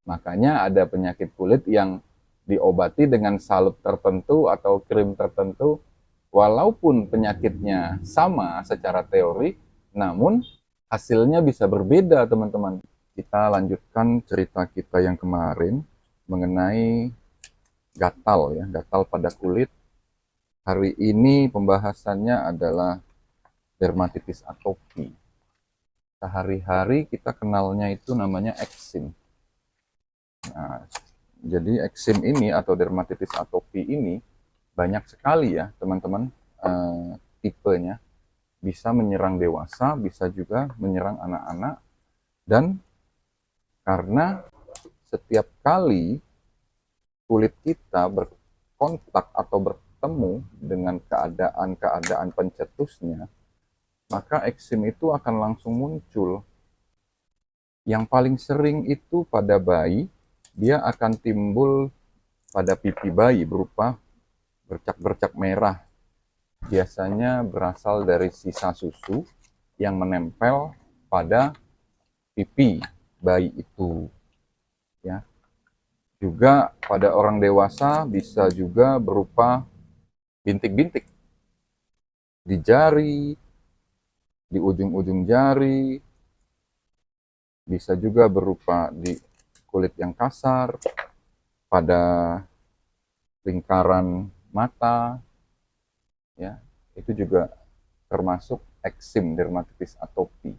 Makanya ada penyakit kulit yang diobati dengan salep tertentu atau krim tertentu, walaupun penyakitnya sama secara teori, namun hasilnya bisa berbeda, teman-teman. Kita lanjutkan cerita kita yang kemarin mengenai gatal ya, gatal pada kulit. Hari ini pembahasannya adalah dermatitis atopi. Sehari-hari kita kenalnya itu namanya eksim. Nah, jadi eksim ini atau dermatitis atopi ini banyak sekali ya teman-teman, tipenya. Bisa menyerang dewasa, bisa juga menyerang anak-anak. Dan karena setiap kali kulit kita berkontak atau bertemu dengan keadaan-keadaan pencetusnya, maka eksim itu akan langsung muncul. Yang paling sering itu pada bayi, dia akan timbul pada pipi bayi berupa bercak-bercak merah. Biasanya berasal dari sisa susu yang menempel pada pipi bayi itu. Ya. Juga pada orang dewasa bisa juga berupa bintik-bintik di jari, di ujung-ujung jari, bisa juga berupa di kulit yang kasar, pada lingkaran mata, ya, itu juga termasuk eksim dermatitis atopi.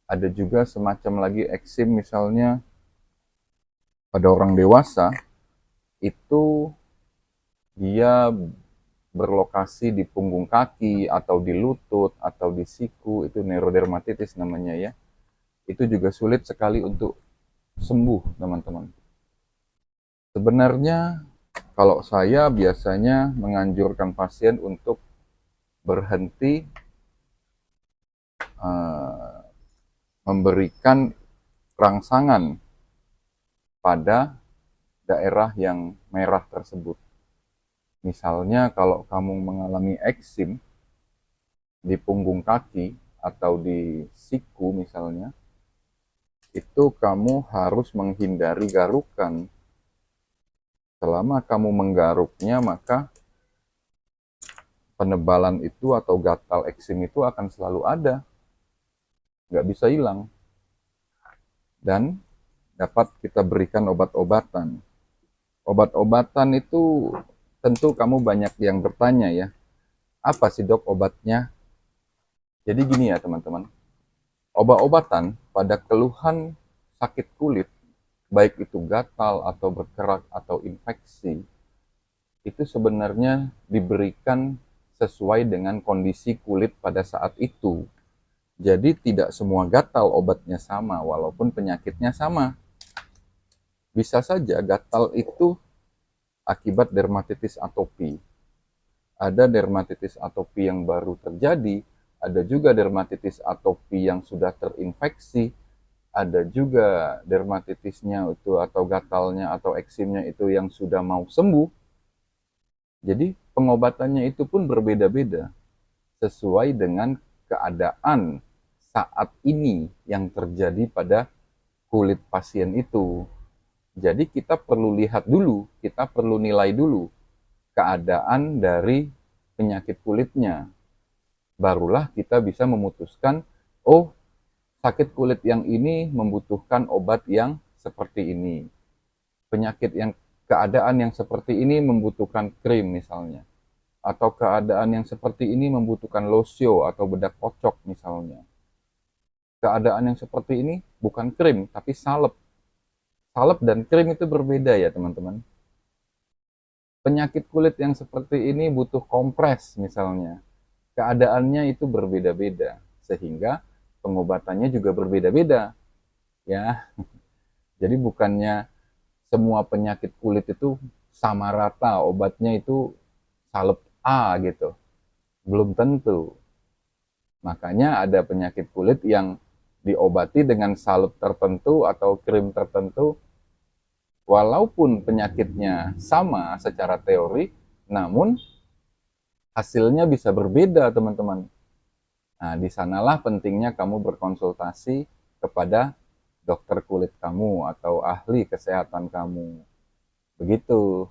Ada juga semacam lagi eksim misalnya pada orang dewasa, itu dia berlokasi di punggung kaki atau di lutut atau di siku, itu neurodermatitis namanya ya. Itu juga sulit sekali untuk sembuh, teman-teman. Sebenarnya kalau saya biasanya menganjurkan pasien untuk berhenti memberikan rangsangan pada daerah yang merah tersebut. Misalnya kalau kamu mengalami eksim di punggung kaki atau di siku misalnya, itu kamu harus menghindari garukan. Selama kamu menggaruknya, maka penebalan itu atau gatal eksim itu akan selalu ada, nggak bisa hilang. Dan dapat kita berikan obat-obatan. Obat-obatan itu tentu kamu banyak yang bertanya ya, apa sih dok obatnya? Jadi gini ya teman-teman, obat-obatan pada keluhan sakit kulit, baik itu gatal atau berkerak atau infeksi, itu sebenarnya diberikan sesuai dengan kondisi kulit pada saat itu. Jadi tidak semua gatal obatnya sama, walaupun penyakitnya sama. Bisa saja gatal itu akibat dermatitis atopi. Ada dermatitis atopi yang baru terjadi, ada juga dermatitis atopi yang sudah terinfeksi, ada juga dermatitisnya itu atau gatalnya atau eksimnya itu yang sudah mau sembuh. Jadi pengobatannya itu pun berbeda-beda sesuai dengan keadaan saat ini yang terjadi pada kulit pasien itu. Jadi kita perlu lihat dulu, kita perlu nilai dulu keadaan dari penyakit kulitnya. Barulah kita bisa memutuskan, oh sakit kulit yang ini membutuhkan obat yang seperti ini. Penyakit yang keadaan yang seperti ini membutuhkan krim misalnya. Atau keadaan yang seperti ini membutuhkan losio atau bedak kocok misalnya. Keadaan yang seperti ini bukan krim, tapi salep. Salep dan krim itu berbeda ya teman-teman. Penyakit kulit yang seperti ini butuh kompres misalnya. Keadaannya itu berbeda-beda. Sehingga pengobatannya juga berbeda-beda. Ya, jadi bukannya semua penyakit kulit itu sama rata, obatnya itu salep A gitu. Belum tentu. Makanya ada penyakit kulit yang diobati dengan salep tertentu atau krim tertentu, walaupun penyakitnya sama secara teori, namun hasilnya bisa berbeda, teman-teman. Nah, di sanalah pentingnya kamu berkonsultasi kepada dokter kulit kamu atau ahli kesehatan kamu. Begitu.